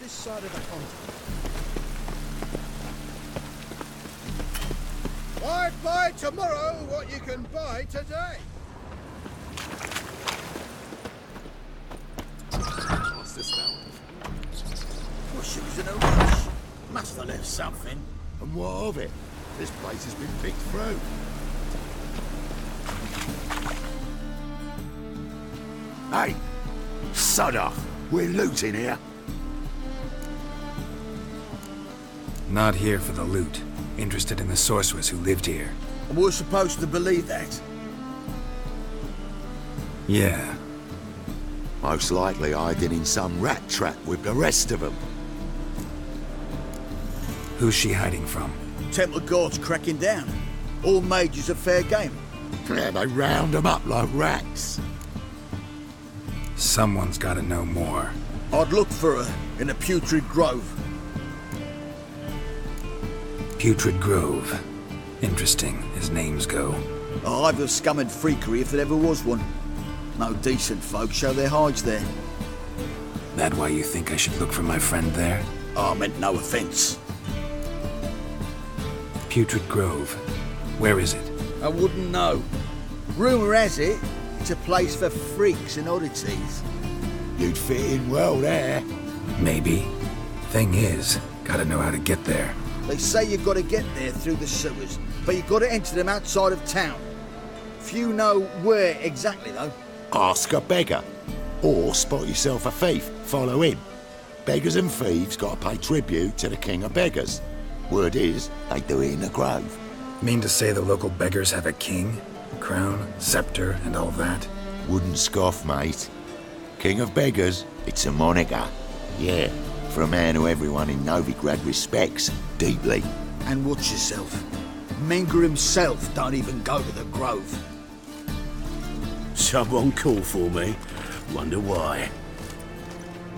this side of the continent. Why buy tomorrow what you can buy today? What's this now? Well, she was in a rush. Must have left something. And what of it? This place has been picked through. Hey! Sod off! We're looting here. Not here for the loot. Interested in the sorceress who lived here. And we're supposed to believe that. Yeah. Most likely hiding in some rat trap with the rest of them. Who's she hiding from? Temple Guard's cracking down. All mages are fair game. Yeah, they round them up like rats. Someone's gotta know more. I'd look for her in a putrid grove. Putrid Grove. Interesting, as names go. A hive of scum and freakery if there ever was one. No decent folk show their hides there. That why you think I should look for my friend there? I meant no offence. Putrid Grove. Where is it? I wouldn't know. Rumour has it, it's a place for freaks and oddities. You'd fit in well there. Maybe. Thing is, gotta know how to get there. They say you've got to get there through the sewers, but you've got to enter them outside of town. Few know where exactly, though. Ask a beggar. Or spot yourself a thief. Follow him. Beggars and thieves got to pay tribute to the king of beggars. Word is, they do it in the grove. Mean to say the local beggars have a king? Crown, scepter, and all that? Wouldn't scoff, mate. King of beggars, it's a moniker. Yeah, for a man who everyone in Novigrad respects deeply. And watch yourself. Menger himself don't even go to the grove. Someone call for me. Wonder why.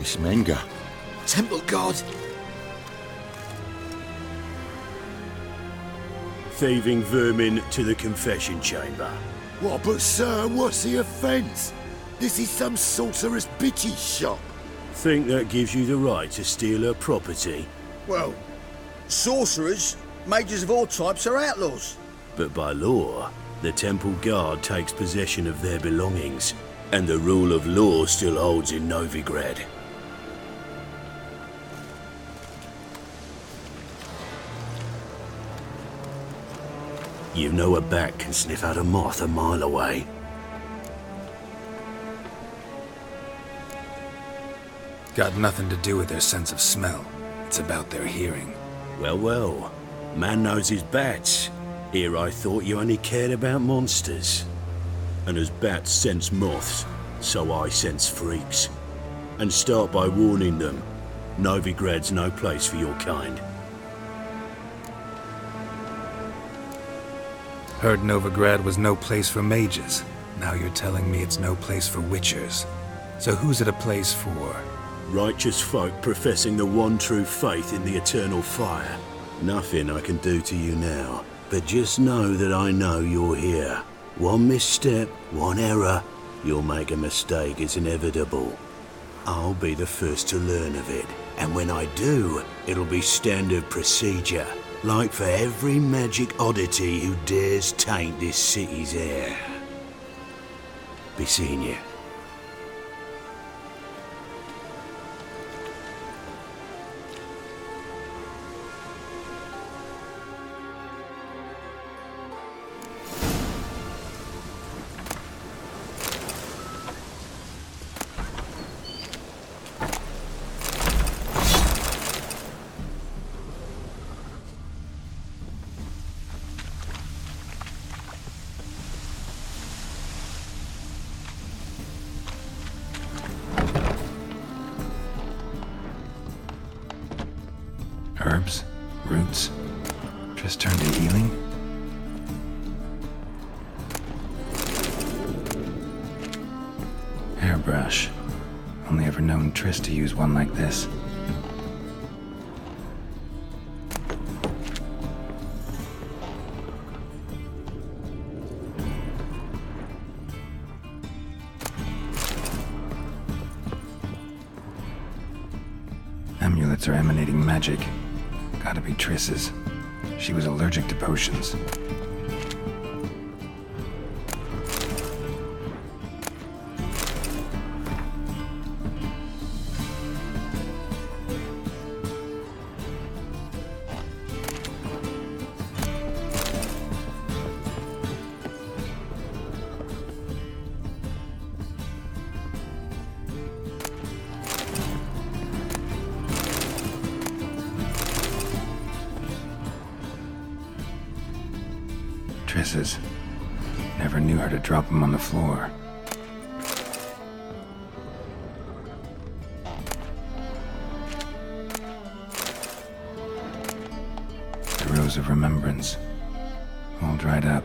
It's Menger. Temple Guard. Thieving vermin to the confession chamber. What, but sir, what's the offence? This is some sorcerer's bitch's shop. Think that gives you the right to steal her property? Well, sorcerers, mages of all types are outlaws. But by law, the Temple Guard takes possession of their belongings, and the rule of law still holds in Novigrad. You know a bat can sniff out a moth a mile away. Got nothing to do with their sense of smell. It's about their hearing. Well, well. Man knows his bats. Here I thought you only cared about monsters. And as bats sense moths, so I sense freaks. And start by warning them. Novigrad's no place for your kind. Heard Novigrad was no place for mages. Now you're telling me it's no place for witchers. So who's it a place for? Righteous folk professing the one true faith in the eternal fire. Nothing I can do to you now, but just know that I know you're here. One misstep, one error, you'll make a mistake, it's inevitable. I'll be the first to learn of it, and when I do, it'll be standard procedure. Like for every magic oddity who dares taint this city's air. Be seeing you. Herbs? Roots? Just turned to healing? Hairbrush. Only ever known Triss to use one like this. Amulets are emanating magic. Gotta be Triss's. She was allergic to potions. Triss's. Never knew her to drop them on the floor. The Rose of Remembrance. All dried up.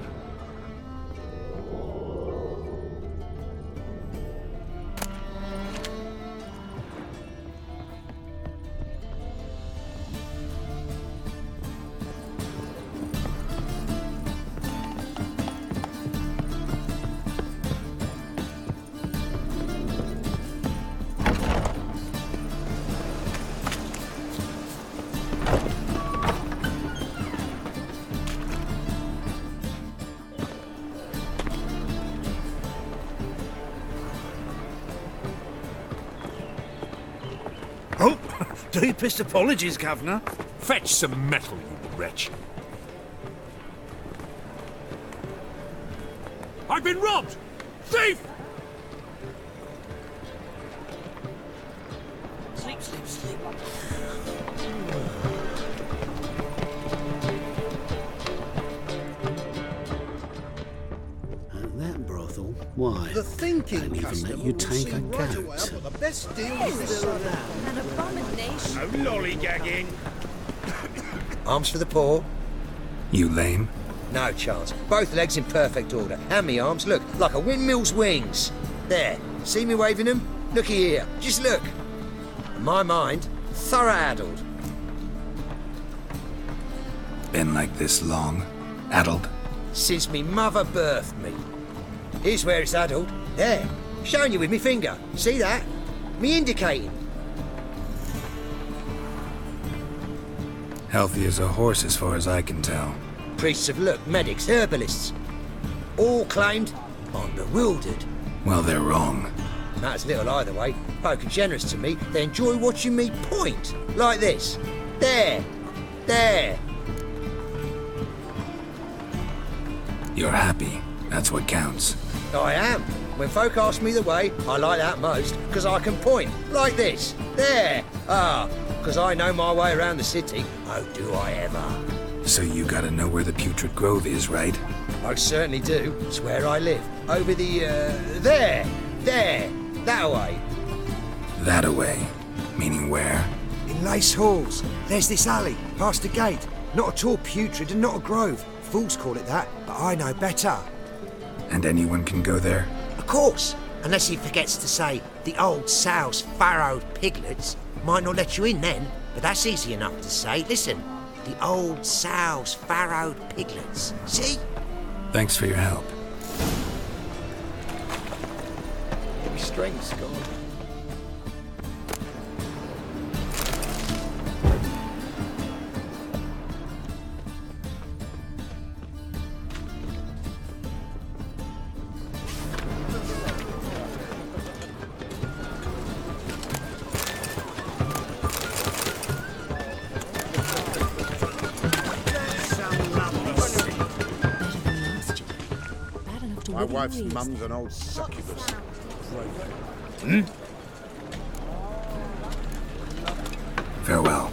Oh, deepest apologies, Governor. Fetch some metal, you wretch. I've been robbed! Thief! Sleep, sleep, sleep. That brothel? Why? The thinking Don't even customer let you will take see a right away goat. what the best deal is still around. An abomination. No lollygagging. Arms for the poor? You lame? No chance. Both legs in perfect order. And me arms, look, like a windmill's wings. There. See me waving them? Looky here. Just look. In my mind, thorough addled. Been like this long? Addled? Since me mother birthed me. Here's where it's addled. There. Showing you with me finger. See that? Me indicating. Healthy as a horse as far as I can tell. Priests of look, medics, herbalists. All claimed I'm bewildered. Well, they're wrong. Matters little either way. Folk are generous to me. They enjoy watching me point. Like this. There. There. You're happy. That's what counts. I am. When folk ask me the way, I like that most, because I can point. Like this. There. Ah, because I know my way around the city. Oh, do I ever. So you gotta know where the Putrid Grove is, right? I certainly do. It's where I live. Over the, there. There. That way. That away. Meaning where? In Lace Halls. There's this alley, past the gate. Not at all putrid and not a grove. Fools call it that, but I know better. And anyone can go there? Of course, unless he forgets to say the old sow's farrowed piglets. Might not let you in then, but that's easy enough to say. Listen, the old sow's farrowed piglets. See? Thanks for your help. My strength's gone. My wife's mum's an old succubus. Farewell.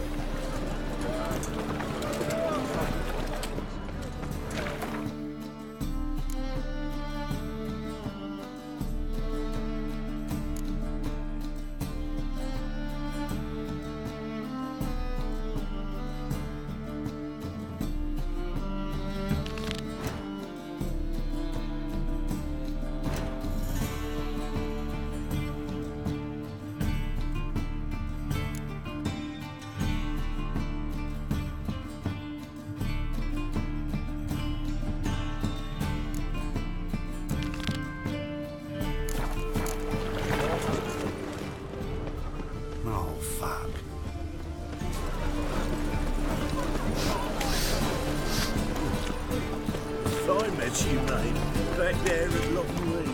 mate. Back there at Lockwood.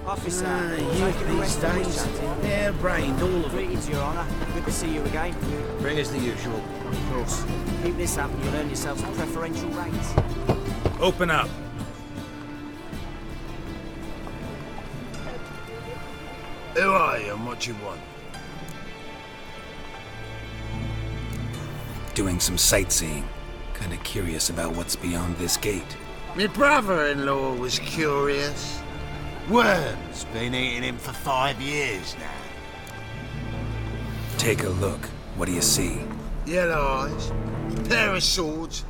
Officer, Youth these days, hair-brained, all of them. Greetings, Your Honour. Good to see you again. Bring us the usual. Of course. Keep this up and you'll earn yourself some preferential rates. Open up. Who are you and what you want? Doing some sightseeing. Kinda curious about what's beyond this gate. My brother-in-law was curious. Worms been eating him for 5 years now. Take a look. What do you see? Yellow eyes, pair of swords,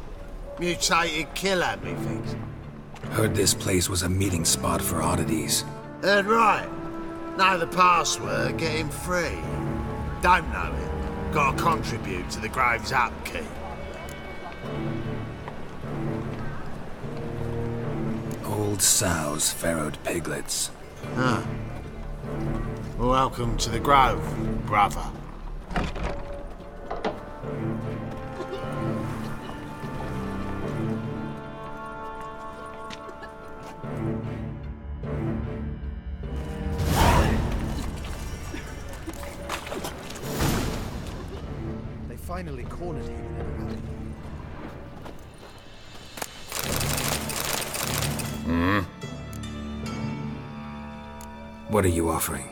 mutated killer, methinks. Heard this place was a meeting spot for oddities. Heard right. Know the password, get him free. Don't know it. Gotta contribute to the Grove's upkeep. Old sows, farrowed piglets. Huh. Welcome to the Grove, brother. They finally cornered him in an alley. What are you offering?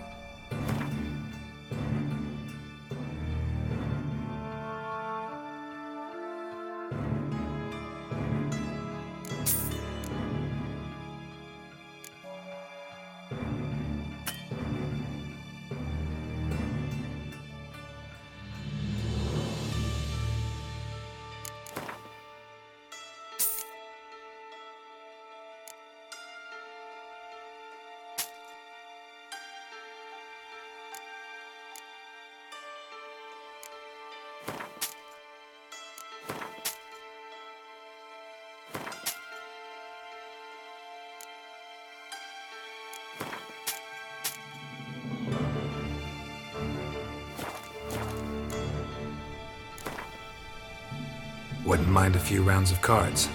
Wouldn't mind a few rounds of cards.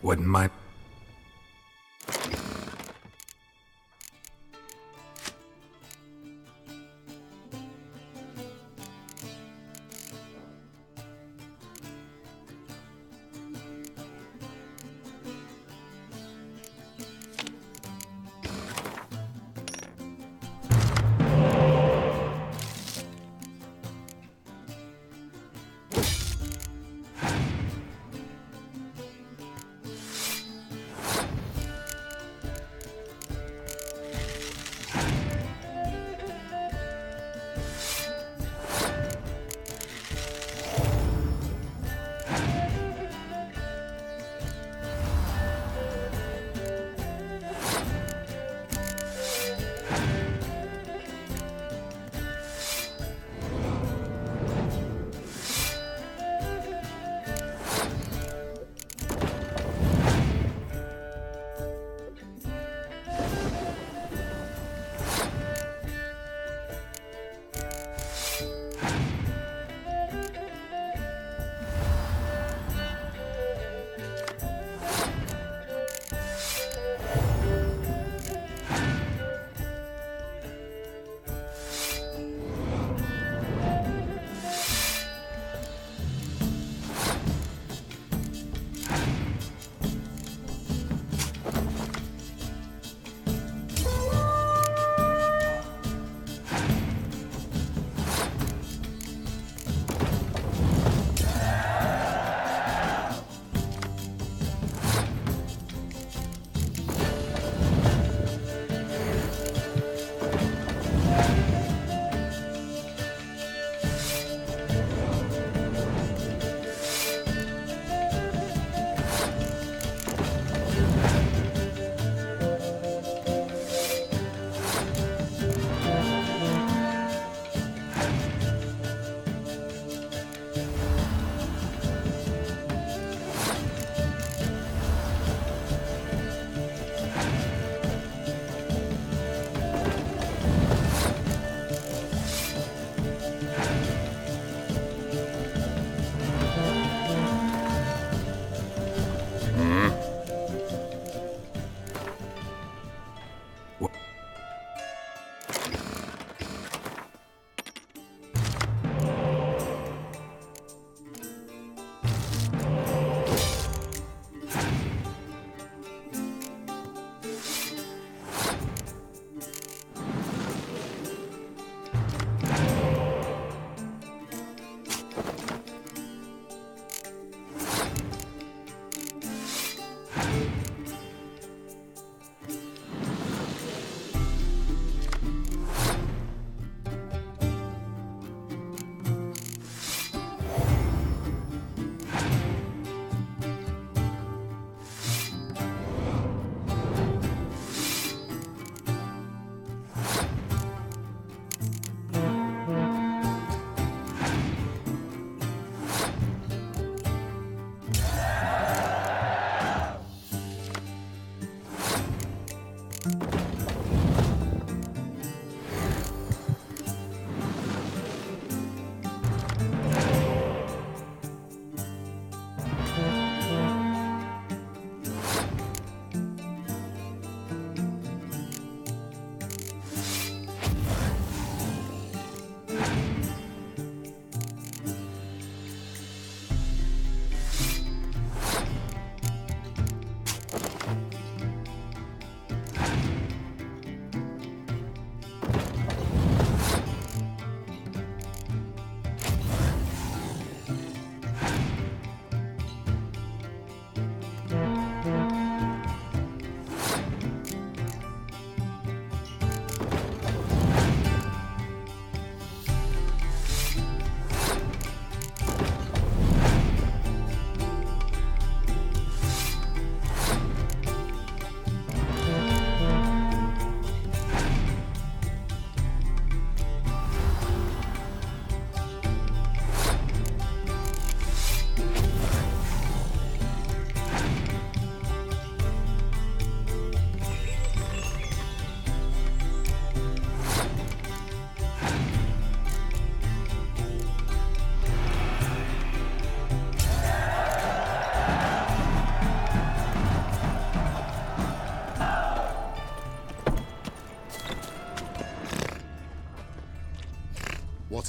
Wouldn't mind.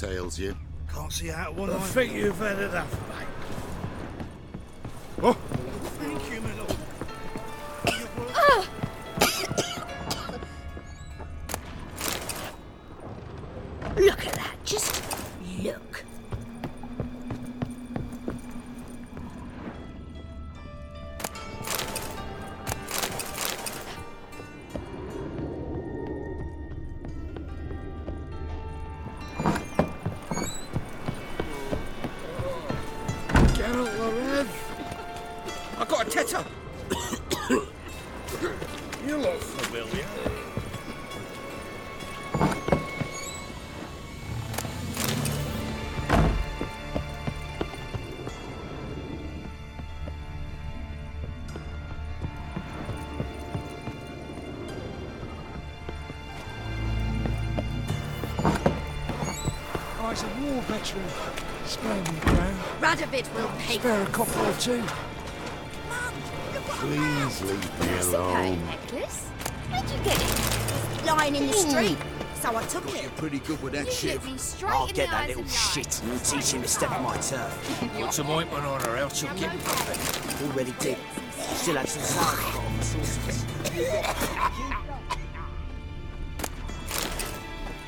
tails you. Can't see out one I think you've had enough, mate. Oh, thank you, my lord. Look at that, just look. I got a tetter. You look familiar. I was a war veteran. Spare me, Brown. Radovid will pay. Spare a couple or two. Please leave me That's a alone. pearl necklace. Where'd you get it? Lying in the street. So I took You're it. pretty good with that You shit. looked me straight I'll in get the that eyes little and shit and lied. teach him to step on my turf. Put some ointment on her, else she'll get puffing. Already did. Still had some sour on the sauces.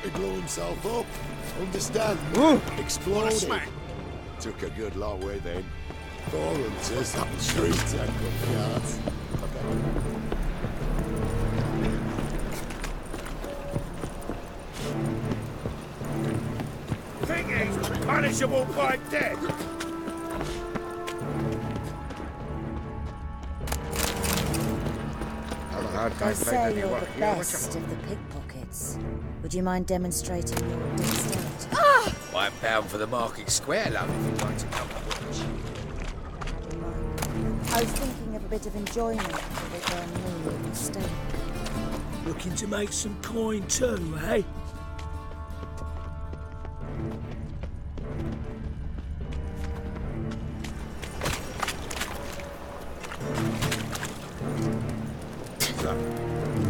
He blew himself up. Understand? Exploded. Took a good lot with him. 4 hunters, I'm sure he took up yards. Think he's punishable by death. They say you're the best of the pickpockets. Would you mind demonstrating your dexterity? I'm bound for the market square, love, if you'd like to come and watch. I was thinking of a bit of enjoyment with a meal mistake. Looking to make some coin too, eh?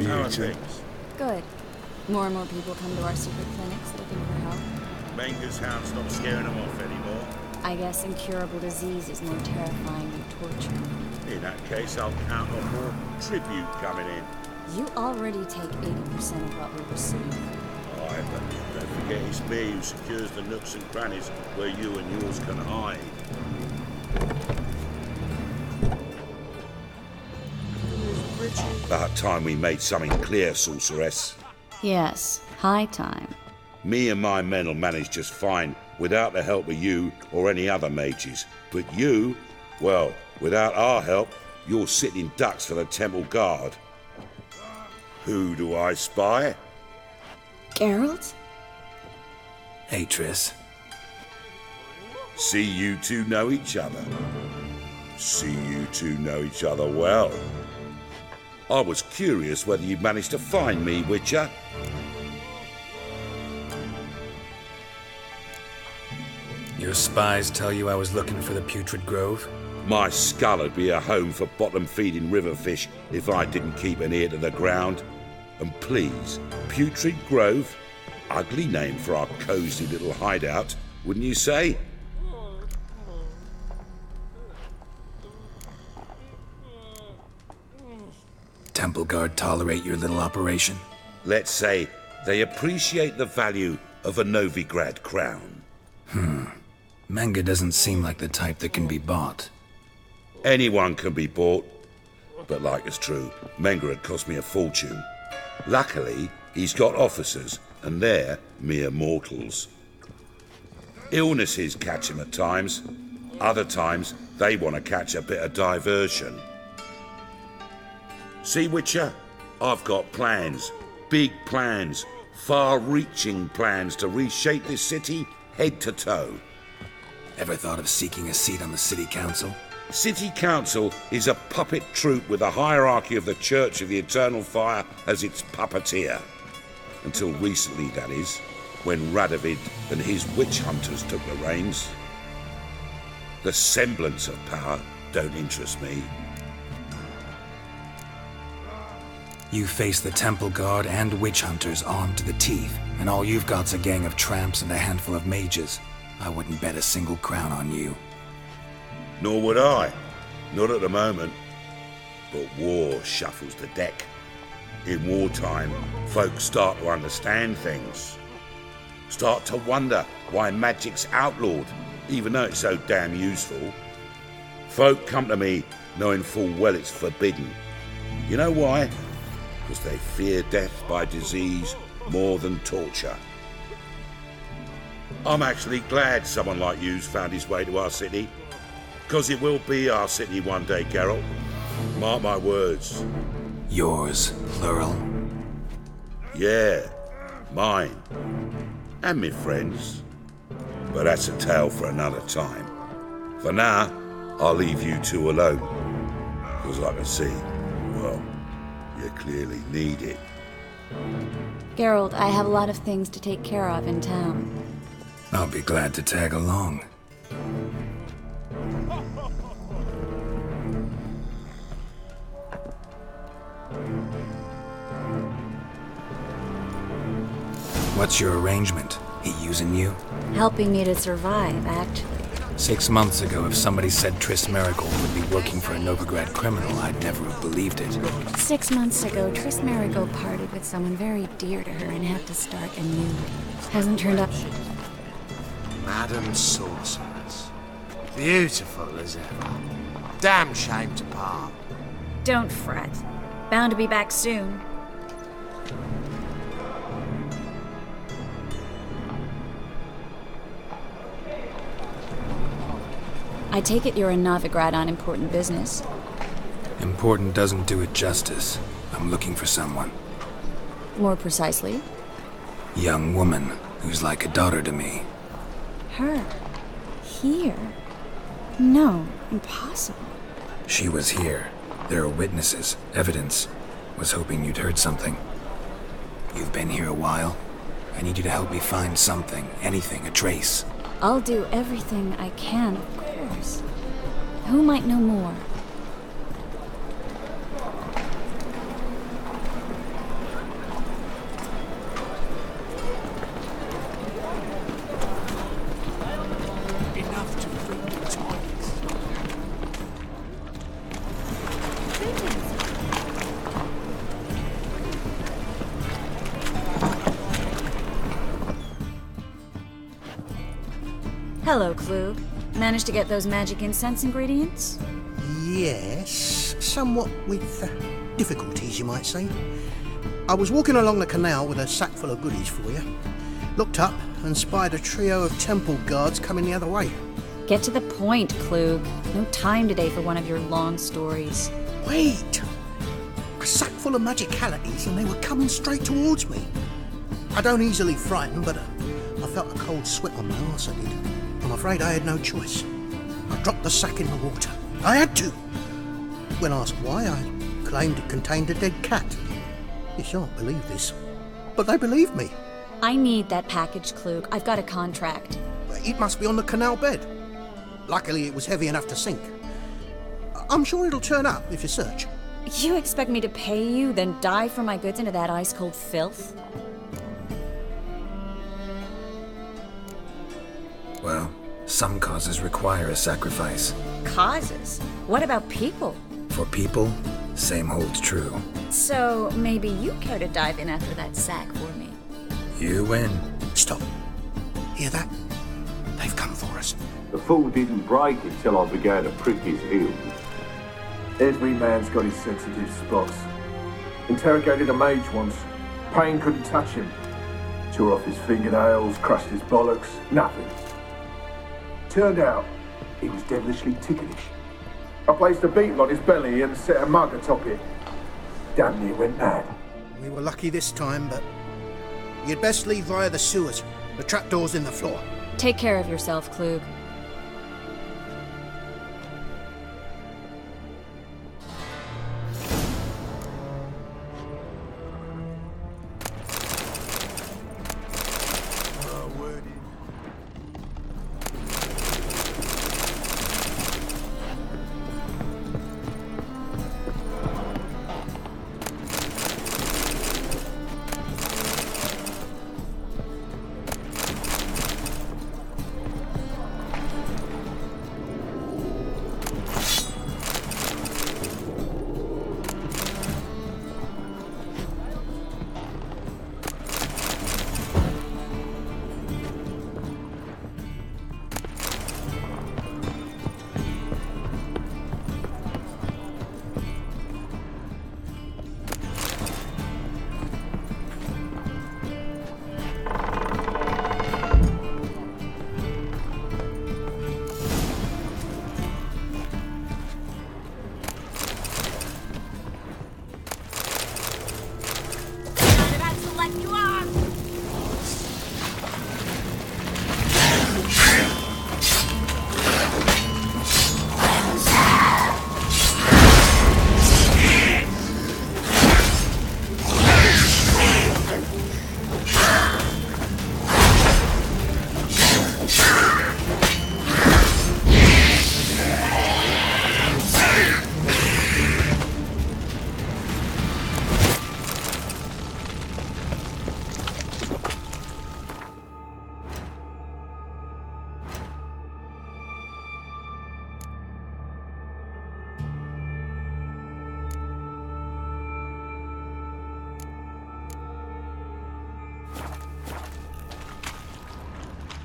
How are things? Good. More and more people come to our secret clinics looking for help. Menger's hound's not scaring them off anymore. I guess incurable disease is more terrifying than torture. In that case, I'll count on more tribute coming in. You already take 80% of what we receive. Aye, but don't forget it's me who secures the nooks and crannies where you and yours can hide. About time we made something clear, sorceress. Yes, high time. Me and my men will manage just fine without the help of you or any other mages. But you, well, without our help, you're sitting ducks for the temple guard. Who do I spy? Geralt? Atris. See you two know each other. See you two know each other well. I was curious whether you'd managed to find me, Witcher. Your spies tell you I was looking for the Putrid Grove? My skull would be a home for bottom-feeding river fish if I didn't keep an ear to the ground. And please, Putrid Grove? Ugly name for our cosy little hideout, wouldn't you say? Temple Guard tolerate your little operation? Let's say they appreciate the value of a Novigrad crown. Menga doesn't seem like the type that can be bought. Anyone can be bought. But like it's true, Menga had cost me a fortune. Luckily, he's got officers, and they're mere mortals. Illnesses catch him at times. Other times, they want to catch a bit of diversion. See, Witcher? I've got plans. Big plans. Far-reaching plans to reshape this city head to toe. Ever thought of seeking a seat on the city council? City Council is a puppet troupe with the hierarchy of the Church of the Eternal Fire as its puppeteer. Until recently, that is, when Radovid and his witch hunters took the reins. The semblance of power don't interest me. You face the Temple Guard and witch hunters armed to the teeth, And all you've got's a gang of tramps and a handful of mages. I wouldn't bet a single crown on you. Nor would I. Not at the moment. But war shuffles the deck. In wartime, folks start to understand things. Start to wonder why magic's outlawed, even though it's so damn useful. Folk come to me knowing full well it's forbidden. You know why? Because they fear death by disease more than torture. I'm actually glad someone like you's found his way to our city. Because it will be our city one day, Geralt. Mark my words. Yours, plural? Yeah, mine. And me friends. But that's a tale for another time. For now, I'll leave you two alone. Because I can see, well, you clearly need it. Geralt, I have a lot of things to take care of in town. I'll be glad to tag along. What's your arrangement? He using you? Helping me to survive, actually. 6 months ago, if somebody said Triss Marigold would be working for a Novigrad criminal, I'd never have believed it. 6 months ago, Triss Marigold parted with someone very dear to her and had to start anew. Hasn't turned up. Madam Sorceress. Beautiful as ever. Damn shame to part. Don't fret. Bound to be back soon. I take it you're a Novigrad on important business. Important doesn't do it justice. I'm looking for someone. More precisely? Young woman who's like a daughter to me. Her? Here? No, impossible. She was here. There are witnesses, evidence. Was hoping you'd heard something. You've been here a while. I need you to help me find something, anything, a trace. I'll do everything I can, of course. Who might know more? Enough to bring the toilets. Hello, Klug. Managed to get those magic incense ingredients? Yes, somewhat with difficulties, you might say. I was walking along the canal with a sack full of goodies for you. Looked up and spied a trio of temple guards coming the other way. Get to the point, Klug. No time today for one of your long stories. Wait! A sack full of magicalities and they were coming straight towards me. I don't easily frighten, but I felt a cold sweat on my arse, I did. I'm afraid I had no choice. I dropped the sack in the water. I had to! When asked why, I claimed it contained a dead cat. You shan't believe this, but they believed me. I need that package, Klug. I've got a contract. It must be on the canal bed. Luckily, it was heavy enough to sink. I'm sure it'll turn up if you search. You expect me to pay you, then dive for my goods into that ice-cold filth? Well, some causes require a sacrifice. Causes? What about people? For people, same holds true. So maybe you care to dive in after that sack for me? You win. Stop. Hear that? They've come for us. The fool didn't break until I began to prick his heels. Every man's got his sensitive spots. Interrogated a mage once. Pain couldn't touch him. Tore off his fingernails, crushed his bollocks, nothing. Turned out, he was devilishly ticklish. I placed a beetle on his belly and set a mug atop it. Damn near went mad. We were lucky this time, but you'd best leave via the sewers. The trapdoor's in the floor. Take care of yourself, Klug.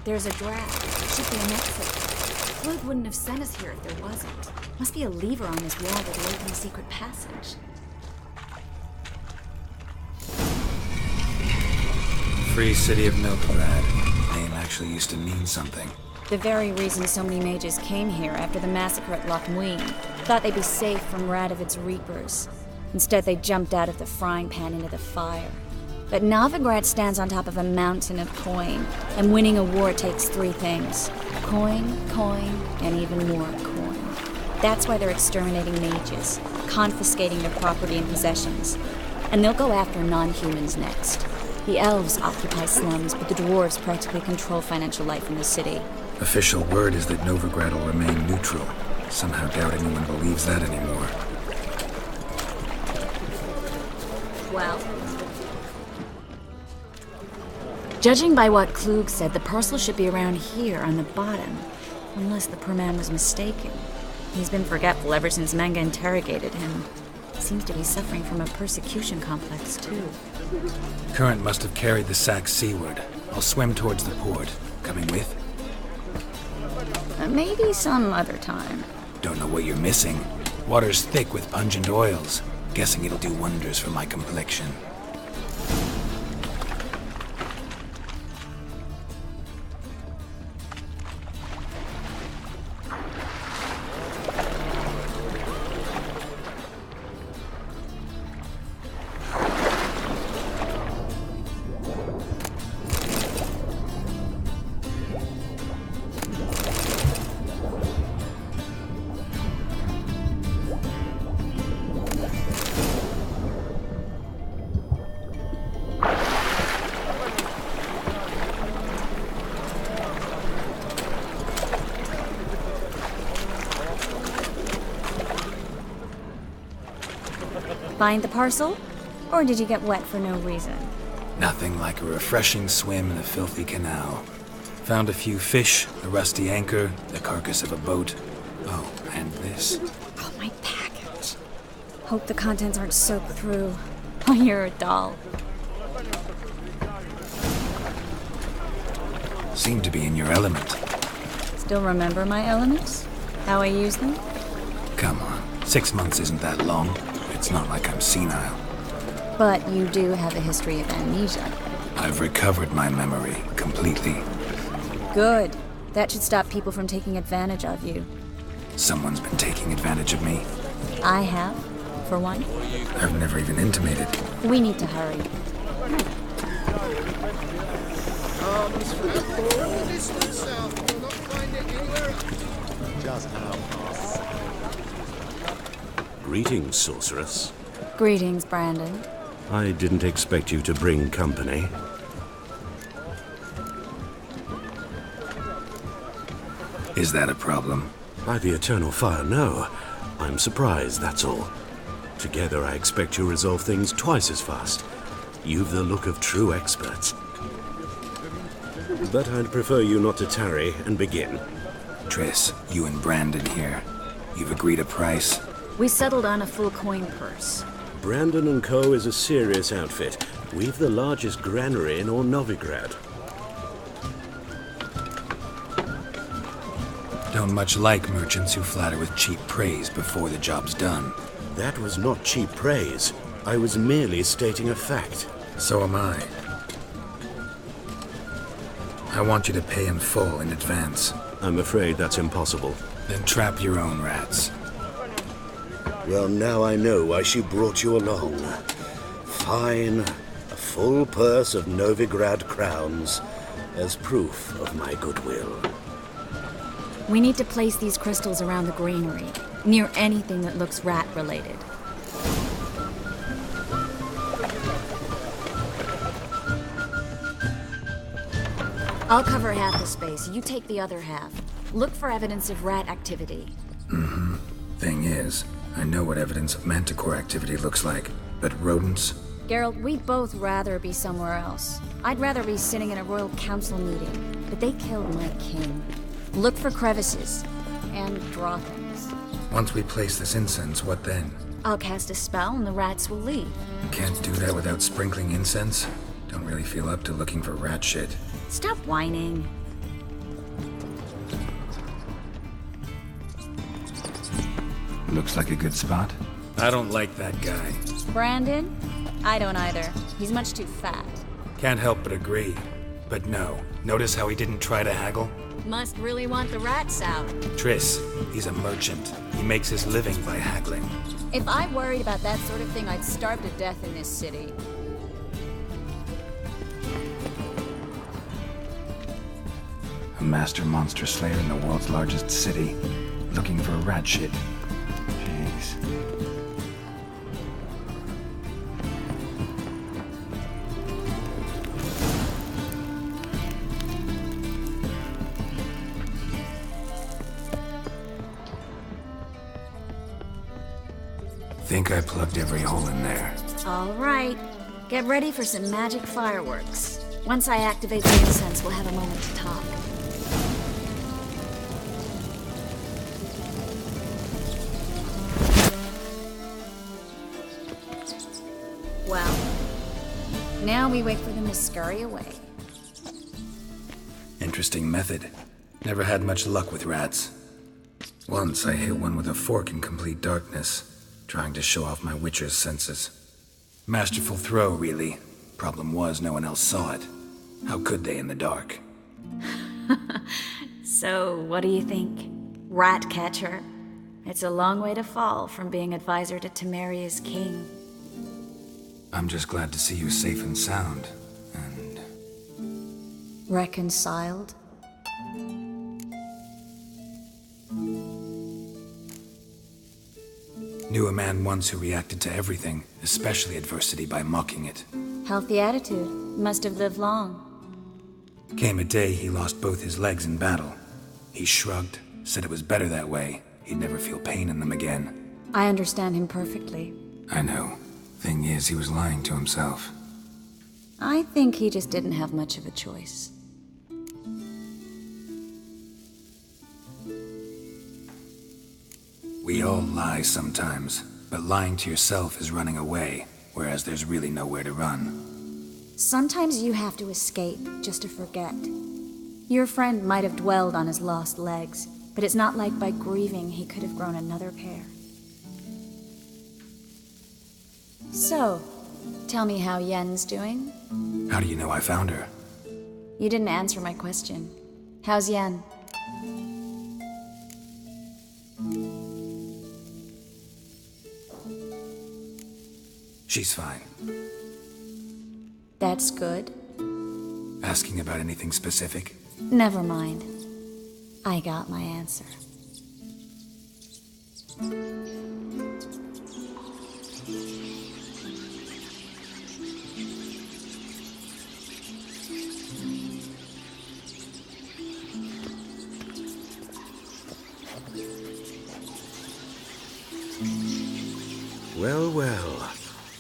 There's a draft. It should be an exit. Floyd wouldn't have sent us here if there wasn't. Must be a lever on this wall that'll open the secret passage. Free City of Novigrad. Name actually used to mean something. The very reason so many mages came here after the massacre at Loch Muin. Thought they'd be safe from Radovid's reapers. Instead, they jumped out of the frying pan into the fire. But Novigrad stands on top of a mountain of coin, and winning a war takes 3 things. Coin, coin, and even more coin. That's why they're exterminating mages, confiscating their property and possessions. And they'll go after non-humans next. The elves occupy slums, but the dwarves practically control financial life in the city. Official word is that Novigrad will remain neutral. Somehow doubt anyone believes that anymore. Well? Judging by what Klug said, the parcel should be around here on the bottom. Unless the poor man was mistaken. He's been forgetful ever since Manga interrogated him. Seems to be suffering from a persecution complex, too. Current must have carried the sack seaward. I'll swim towards the port. Coming with? Maybe some other time. Don't know what you're missing. Water's thick with pungent oils. Guessing it'll do wonders for my complexion. Find the parcel? Or did you get wet for no reason? Nothing like a refreshing swim in a filthy canal. Found a few fish, a rusty anchor, the carcass of a boat. Oh, and this. Oh, my package. Hope the contents aren't soaked through. Oh, you're a doll. Seem to be in your element. Still remember my elements? How I use them? Come on, 6 months isn't that long. It's not like I'm senile. But you do have a history of amnesia. I've recovered my memory completely. Good. That should stop people from taking advantage of you. Someone's been taking advantage of me. I have, for one. I've never even intimated. We need to hurry. Greetings, sorceress. Greetings, Brandon. I didn't expect you to bring company. Is that a problem? By the eternal fire, no. I'm surprised, that's all. Together, I expect you resolve things twice as fast. You've the look of true experts. But I'd prefer you not to tarry and begin. Triss, you and Brandon here. You've agreed a price? We settled on a full coin purse. Brandon & Co. is a serious outfit. We've the largest granary in all Novigrad. Don't much like merchants who flatter with cheap praise before the job's done. That was not cheap praise. I was merely stating a fact. So am I. I want you to pay in full in advance. I'm afraid that's impossible. Then trap your own rats. Well, now I know why she brought you along. Fine. A full purse of Novigrad crowns as proof of my goodwill. We need to place these crystals around the granary, near anything that looks rat-related. I'll cover half the space, you take the other half. Look for evidence of rat activity. Mm-hmm. Thing is, I know what evidence of manticore activity looks like, but rodents? Geralt, we'd both rather be somewhere else. I'd rather be sitting in a royal council meeting, but they killed my king. Look for crevices, and draw things. Once we place this incense, what then? I'll cast a spell and the rats will leave. Can't do that without sprinkling incense? Don't really feel up to looking for rat shit. Stop whining. Looks like a good spot. I don't like that guy. Brandon? I don't either. He's much too fat. Can't help but agree. But no, notice how he didn't try to haggle? Must really want the rats out. Triss, he's a merchant. He makes his living by haggling. If I worried about that sort of thing, I'd starve to death in this city. A master monster slayer in the world's largest city, looking for rat shit. Jeez. Think I plugged every hole in there. All right. Get ready for some magic fireworks. Once I activate the incense, we'll have a moment to talk. Well, now we wait for them to scurry away. Interesting method. Never had much luck with rats. Once I hit one with a fork in complete darkness, trying to show off my witcher's senses. Masterful throw, really. Problem was, no one else saw it. How could they in the dark? So, what do you think? Rat catcher? It's a long way to fall from being advisor to Temeria's king. I'm just glad to see you safe and sound, and... Reconciled? Knew a man once who reacted to everything, especially adversity, by mocking it. Healthy attitude. Must have lived long. Came a day he lost both his legs in battle. He shrugged, said it was better that way. He'd never feel pain in them again. I understand him perfectly. I know. Thing is, he was lying to himself. I think he just didn't have much of a choice. We all lie sometimes, but lying to yourself is running away, whereas there's really nowhere to run. Sometimes you have to escape just to forget. Your friend might have dwelled on his lost legs, but it's not like by grieving he could have grown another pair. So, tell me how Yen's doing? How do you know I found her? You didn't answer my question. How's Yen? She's fine. That's good. Asking about anything specific? Never mind. I got my answer. Well, well.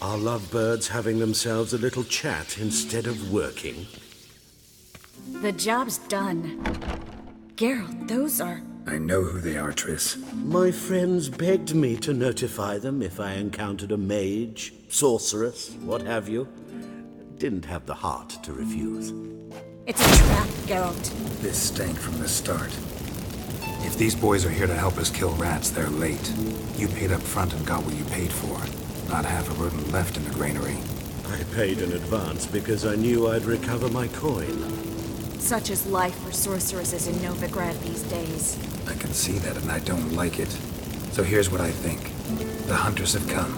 Are lovebirds having themselves a little chat instead of working? The job's done. Geralt, those are... I know who they are, Triss. My friends begged me to notify them if I encountered a mage, sorceress, what have you. Didn't have the heart to refuse. It's a trap, Geralt. This stank from the start. If these boys are here to help us kill rats, they're late. You paid up front and got what you paid for. Not half a rodent left in the granary. I paid in advance because I knew I'd recover my coin. Such is life for sorceresses in Novigrad these days. I can see that, and I don't like it. So here's what I think. The hunters have come,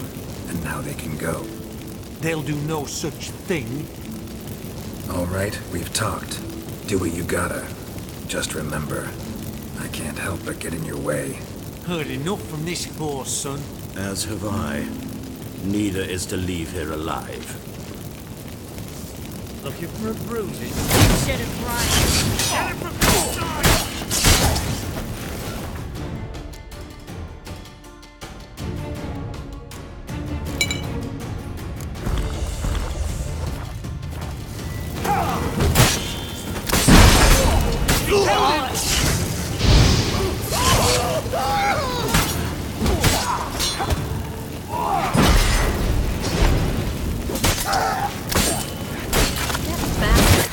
and now they can go. They'll do no such thing. All right, we've talked. Do what you gotta. Just remember, I can't help but get in your way. Heard enough from this horse, son. As have I. Neither is to leave here alive. Looking for a bruising? Should have run. Get it from the side!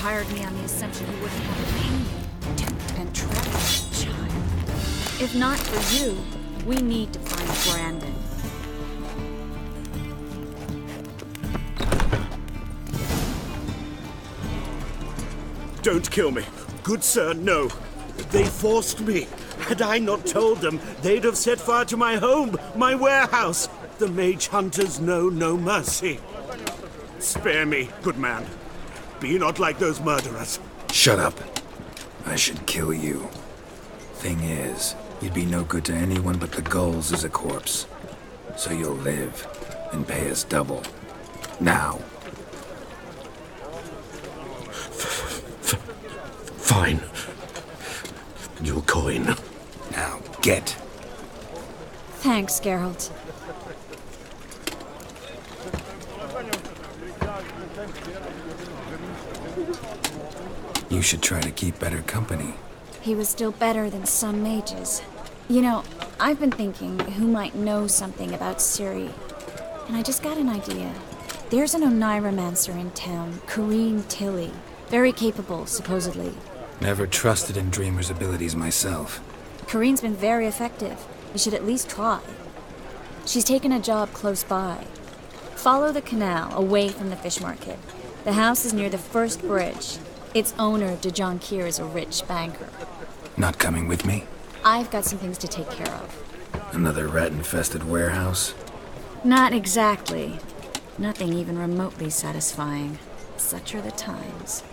Hired me on the assumption he wouldn't have to pay me. Duped and trapped this child. If not for you, we need to find named Brandon. Don't kill me. Good sir, no. They forced me. Had I not told them, they'd have set fire to my home, my warehouse. The mage hunters know no mercy. Spare me, good man. Be not like those murderers. Shut up. I should kill you. Thing is, you'd be no good to anyone but the gulls as a corpse. So you'll live and pay us double. Now. Fine. Your coin. Now, get. Thanks, Geralt. You should try to keep better company. He was still better than some mages. You know, I've been thinking who might know something about Ciri. And I just got an idea. There's an Oneiromancer in town, Corrine Tilly. Very capable, supposedly. Never trusted in Dreamer's abilities myself. Corrine's been very effective. You should at least try. She's taken a job close by. Follow the canal, away from the fish market. The house is near the first bridge. Its owner, DeJohn Keir, is a rich banker. Not coming with me? I've got some things to take care of. Another rat-infested warehouse? Not exactly. Nothing even remotely satisfying. Such are the times.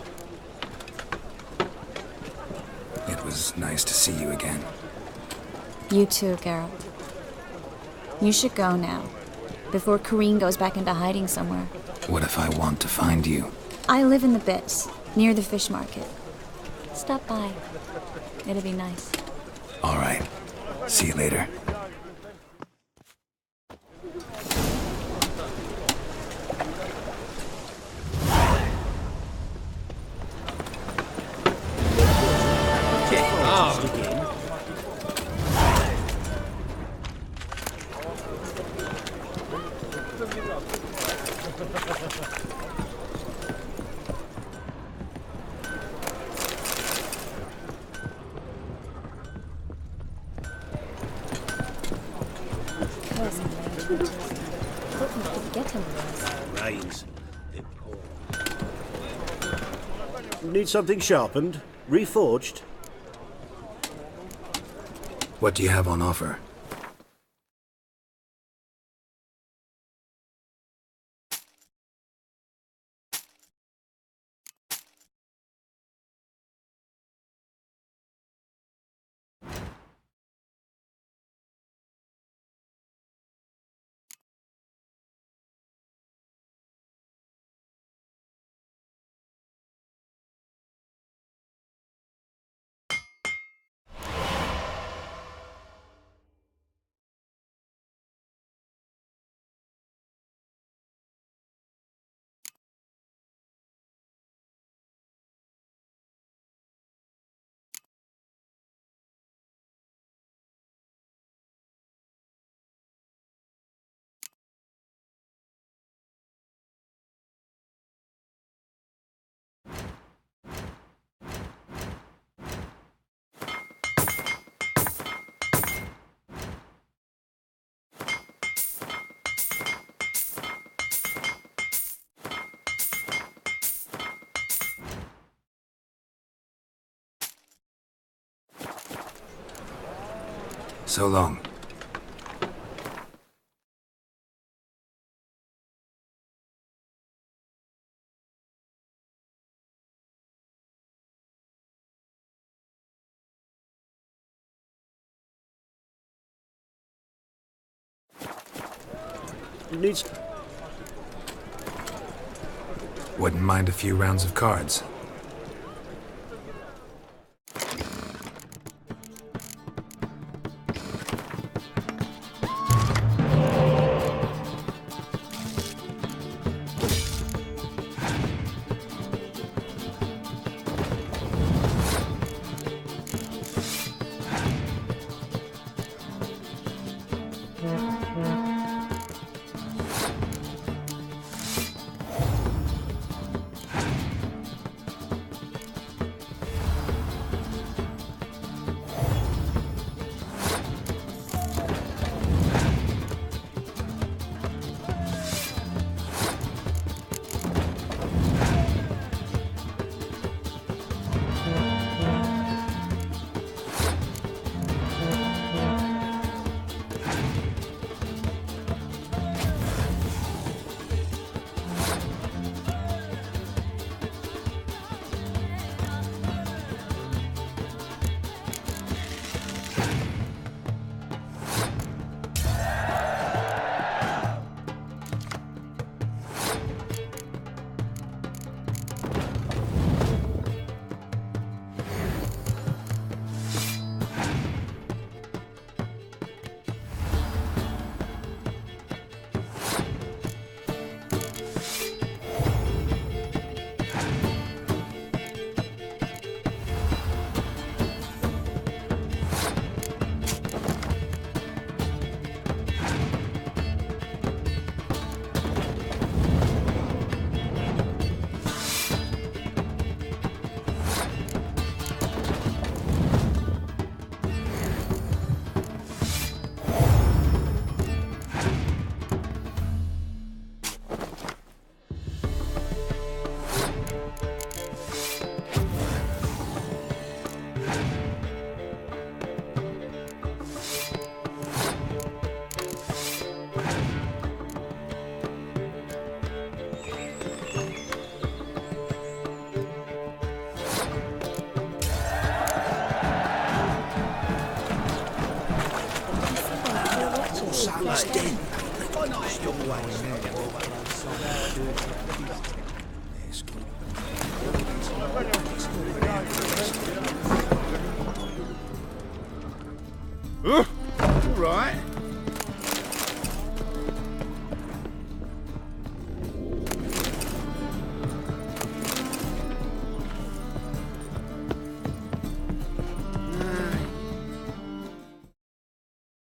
It was nice to see you again. You too, Geralt. You should go now, before Corrine goes back into hiding somewhere. What if I want to find you? I live in the Bits, near the fish market. Stop by. It'll be nice. All right. See you later. Rains. Need something sharpened? Reforged? What do you have on offer? So long. Needs. Wouldn't mind a few rounds of cards. He's dead. Stop away.